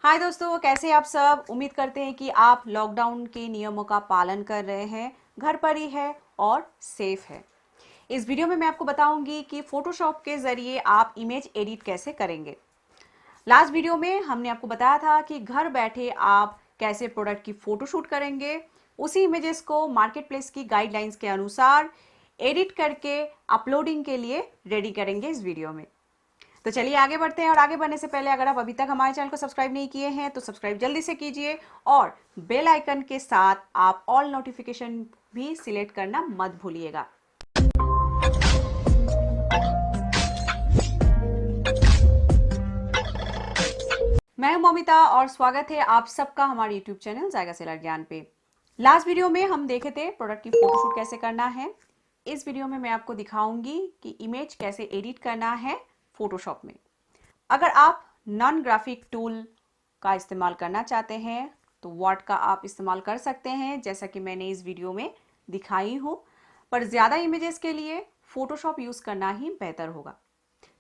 हाय दोस्तों, कैसे हैं आप सब। उम्मीद करते हैं कि आप लॉकडाउन के नियमों का पालन कर रहे हैं, घर पर ही है और सेफ है। इस वीडियो में मैं आपको बताऊंगी कि फोटोशॉप के जरिए आप इमेज एडिट कैसे करेंगे। लास्ट वीडियो में हमने आपको बताया था कि घर बैठे आप कैसे प्रोडक्ट की फोटोशूट करेंगे, उसी इमेजेस को मार्केट प्लेस की गाइडलाइंस के अनुसार एडिट करके अपलोडिंग के लिए रेडी करेंगे इस वीडियो में। तो चलिए आगे बढ़ते हैं। और आगे बढ़ने से पहले अगर आप अभी तक हमारे चैनल को सब्सक्राइब नहीं किए हैं तो सब्सक्राइब जल्दी से कीजिए और बेल आइकन के साथ आप ऑल नोटिफिकेशन भी सिलेक्ट करना मत भूलिएगा। मैं हूं ममिता और स्वागत है आप सबका हमारे यूट्यूब चैनल जायका सेलर ज्ञान पे। लास्ट वीडियो में हम देखे थे प्रोडक्ट की फोटोशूट कैसे करना है। इस वीडियो में मैं आपको दिखाऊंगी कि इमेज कैसे एडिट करना है फोटोशॉप में। अगर आप नॉन ग्राफिक टूल का इस्तेमाल करना चाहते हैं तो वर्ड का आप इस्तेमाल कर सकते हैं, जैसा कि मैंने इस वीडियो में दिखाई हूँ। पर ज़्यादा इमेजेस के लिए फोटोशॉप यूज़ करना ही बेहतर होगा।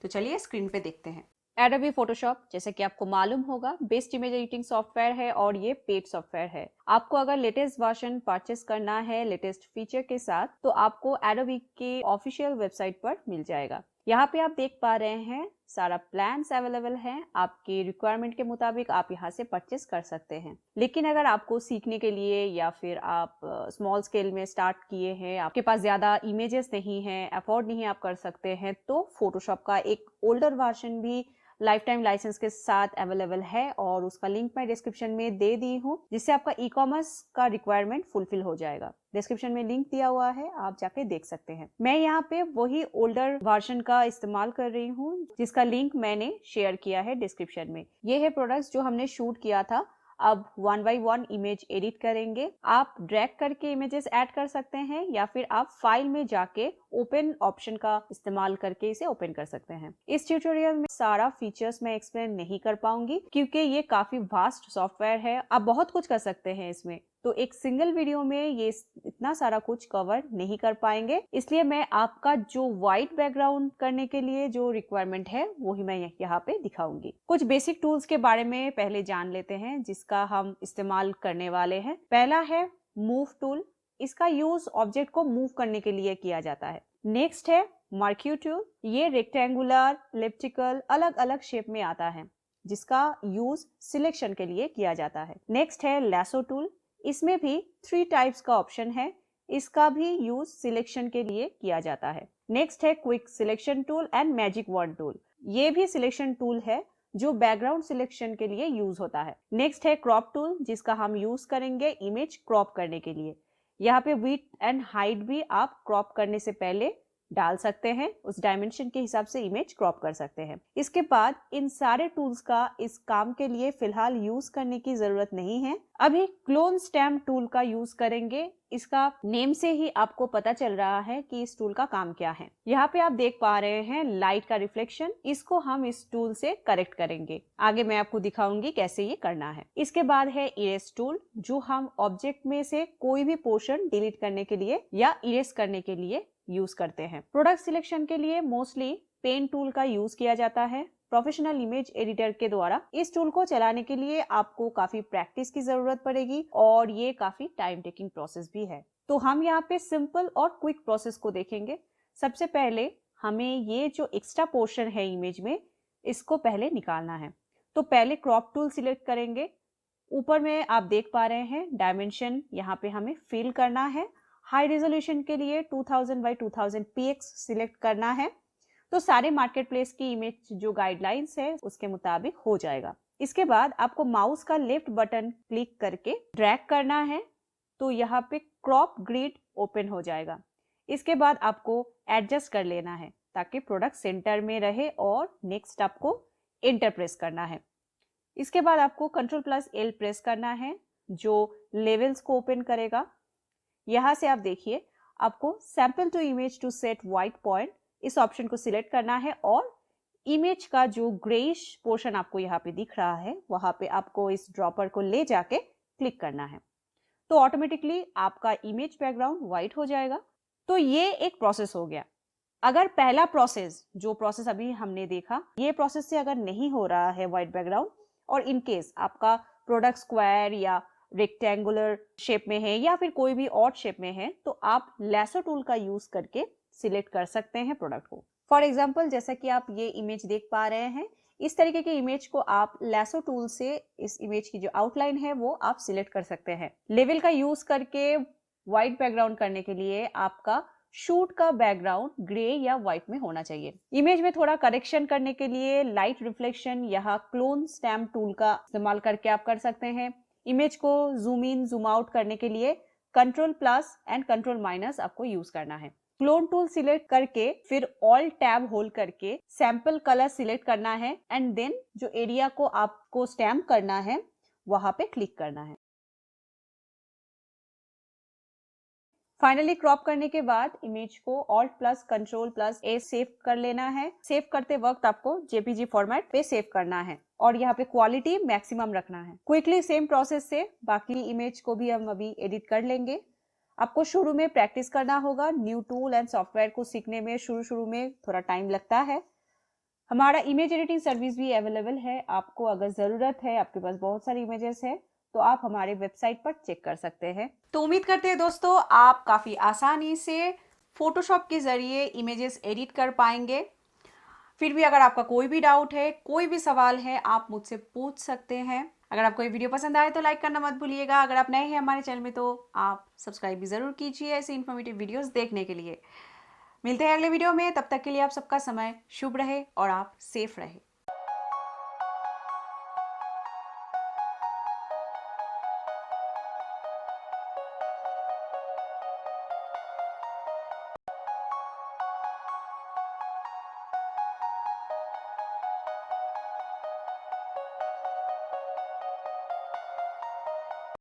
तो चलिए स्क्रीन पे देखते हैं। एडोबी फोटोशॉप, जैसे कि आपको मालूम होगा, बेस्ट इमेज एडिटिंग सॉफ्टवेयर है और ये पेड सॉफ्टवेयर है। आपको अगर लेटेस्ट वर्जन परचेस करना है लेटेस्ट फीचर के साथ तो आपको एडोबी के ऑफिशियल वेबसाइट पर मिल जाएगा। यहाँ पे आप देख पा रहे हैं सारा प्लान्स अवेलेबल है। आपकी रिक्वायरमेंट के मुताबिक आप यहाँ से परचेस कर सकते हैं। लेकिन अगर आपको सीखने के लिए या फिर आप स्मॉल स्केल में स्टार्ट किए हैं, आपके पास ज्यादा इमेजेस नहीं है, अफोर्ड नहीं आप कर सकते हैं, तो फोटोशॉप का एक ओल्डर वर्जन भी लाइफ टाइम लाइसेंस के साथ अवेलेबल है और उसका लिंक मैं डिस्क्रिप्शन में दे दी हूँ, जिससे आपका ई कॉमर्स का रिक्वायरमेंट फुलफिल हो जाएगा। डिस्क्रिप्शन में लिंक दिया हुआ है, आप जाके देख सकते हैं। मैं यहाँ पे वही ओल्डर वर्जन का इस्तेमाल कर रही हूँ जिसका लिंक मैंने शेयर किया है डिस्क्रिप्शन में। ये है प्रोडक्ट्स जो हमने शूट किया था। अब 1 बाय 1 इमेज एडिट करेंगे। आप ड्रैग करके इमेजेस ऐड कर सकते हैं या फिर आप फाइल में जाके ओपन ऑप्शन का इस्तेमाल करके इसे ओपन कर सकते हैं। इस ट्यूटोरियल में सारा फीचर्स मैं एक्सप्लेन नहीं कर पाऊंगी क्योंकि ये काफी वास्ट सॉफ्टवेयर है। आप बहुत कुछ कर सकते हैं इसमें, तो एक सिंगल वीडियो में ये इतना सारा कुछ कवर नहीं कर पाएंगे। इसलिए मैं आपका जो व्हाइट बैकग्राउंड करने के लिए जो रिक्वायरमेंट है वो ही मैं यहाँ पे दिखाऊंगी। कुछ बेसिक टूल्स के बारे में पहले जान लेते हैं जिसका हम इस्तेमाल करने वाले हैं। पहला है मूव टूल। इसका यूज ऑब्जेक्ट को मूव करने के लिए किया जाता है। नेक्स्ट है मर्क्यू टूल। ये रेक्टेंगुलर, एलिप्टिकल, अलग अलग शेप में आता है जिसका यूज सिलेक्शन के लिए किया जाता है। नेक्स्ट है लैसो टूल। इसमें भी 3 टाइप्स का ऑप्शन है, इसका भी यूज सिलेक्शन के लिए किया जाता है। नेक्स्ट है quick selection tool and magic wand tool. ये भी सिलेक्शन टूल है जो बैकग्राउंड सिलेक्शन के लिए यूज होता है। नेक्स्ट है क्रॉप टूल, जिसका हम यूज करेंगे इमेज क्रॉप करने के लिए। यहाँ पे विड्थ एंड हाइट भी आप क्रॉप करने से पहले डाल सकते हैं, उस डायमेंशन के हिसाब से इमेज क्रॉप कर सकते हैं। इसके बाद इन सारे टूल्स का इस काम के लिए फिलहाल यूज करने की जरूरत नहीं है। अभी क्लोन स्टैम्प टूल का यूज करेंगे। इसका नेम से ही आपको पता चल रहा है कि इस टूल का काम क्या है। यहाँ पे आप देख पा रहे हैं लाइट का रिफ्लेक्शन, इसको हम इस टूल से करेक्ट करेंगे। आगे मैं आपको दिखाऊंगी कैसे ये करना है। इसके बाद है इरेज टूल, जो हम ऑब्जेक्ट में से कोई भी पोर्शन डिलीट करने के लिए या इरेज करने के लिए यूज करते हैं। प्रोडक्ट सिलेक्शन के लिए मोस्टली पेन टूल का यूज किया जाता है। प्रोफेशनल इमेज एडिटर के द्वारा इस टूल को चलाने के लिए आपको काफी प्रैक्टिस की जरूरत पड़ेगी और ये काफी टाइम टेकिंग प्रोसेस भी है। तो हम यहाँ पे सिंपल और क्विक प्रोसेस को देखेंगे। सबसे पहले हमें ये जो एक्स्ट्रा पोर्शन है इमेज में, इसको पहले निकालना है। तो पहले क्रॉप टूल सिलेक्ट करेंगे। ऊपर में आप देख पा रहे हैं डायमेंशन यहाँ पे हमें फिल करना है। हाई रेजोल्यूशन के लिए 2000 बाई 2000 px सिलेक्ट करना है। तो सारे मार्केट प्लेस की इमेज जो गाइडलाइंस है उसके मुताबिक हो जाएगा। इसके बाद आपको माउस का लेफ्ट बटन क्लिक करके ड्रैग करना है, तो यहाँ पे क्रॉप ग्रिड ओपन हो जाएगा। इसके बाद आपको एडजस्ट कर लेना है ताकि प्रोडक्ट सेंटर में रहे और नेक्स्ट आपको एंटर प्रेस करना है। इसके बाद आपको Ctrl+L प्रेस करना है जो लेवल्स को ओपन करेगा। यहाँ से आप देखिए आपको sample to image to set white point, इस ऑप्शन को सिलेक्ट करना है और इमेज का जो ग्रेइश पोर्शन आपको यहाँ पे दिख रहा है वहां पे आपको इस ड्रॉपर को ले जाके क्लिक करना है। तो ऑटोमेटिकली आपका इमेज बैकग्राउंड व्हाइट हो जाएगा। तो ये एक प्रोसेस हो गया। अगर पहला प्रोसेस, जो प्रोसेस अभी हमने देखा, ये प्रोसेस से अगर नहीं हो रहा है व्हाइट बैकग्राउंड, और इन केस आपका प्रोडक्ट स्क्वायर या रेक्टेंगुलर शेप में है या फिर कोई भी ऑड शेप में है, तो आप लेसो टूल का यूज करके सिलेक्ट कर सकते हैं प्रोडक्ट को। फॉर एग्जाम्पल, जैसा कि आप ये इमेज देख पा रहे हैं, इस तरीके की इमेज को आप लेसो टूल से इस इमेज की जो आउटलाइन है वो आप सिलेक्ट कर सकते हैं। लेवल का यूज करके व्हाइट बैकग्राउंड करने के लिए आपका शूट का बैकग्राउंड ग्रे या व्हाइट में होना चाहिए। इमेज में थोड़ा करेक्शन करने के लिए लाइट रिफ्लेक्शन या क्लोन स्टैम्प टूल का इस्तेमाल करके आप कर सकते हैं। इमेज को जूम इन जूम आउट करने के लिए Ctrl+ एंड Ctrl- आपको यूज करना है। क्लोन टूल सिलेक्ट करके फिर ऑल टैब होल्ड करके सैंपल कलर सिलेक्ट करना है एंड देन जो एरिया को आपको स्टैम्प करना है वहां पे क्लिक करना है। फाइनली क्रॉप करने के बाद इमेज को Alt+Ctrl+A सेव कर लेना है। सेव करते वक्त आपको जेपीजी फॉर्मेट पे सेव करना है और यहाँ पे क्वालिटी मैक्सिमम रखना है। क्विकली सेम प्रोसेस से बाकी इमेज को भी हम अभी एडिट कर लेंगे। आपको शुरू में प्रैक्टिस करना होगा। न्यू टूल एंड सॉफ्टवेयर को सीखने में शुरू में थोड़ा टाइम लगता है। हमारा इमेज एडिटिंग सर्विस भी अवेलेबल है। आपको अगर जरूरत है, आपके पास बहुत सारी इमेजेस है, तो आप हमारे वेबसाइट पर चेक कर सकते हैं। तो उम्मीद करते हैं दोस्तों आप काफ़ी आसानी से फोटोशॉप के ज़रिए इमेजेस एडिट कर पाएंगे। फिर भी अगर आपका कोई भी डाउट है, कोई भी सवाल है, आप मुझसे पूछ सकते हैं। अगर आपको ये वीडियो पसंद आए तो लाइक करना मत भूलिएगा। अगर आप नए हैं हमारे चैनल में तो आप सब्सक्राइब भी ज़रूर कीजिए ऐसे इन्फॉर्मेटिव वीडियोस देखने के लिए। मिलते हैं अगले वीडियो में, तब तक के लिए आप सबका समय शुभ रहे और आप सेफ रहे।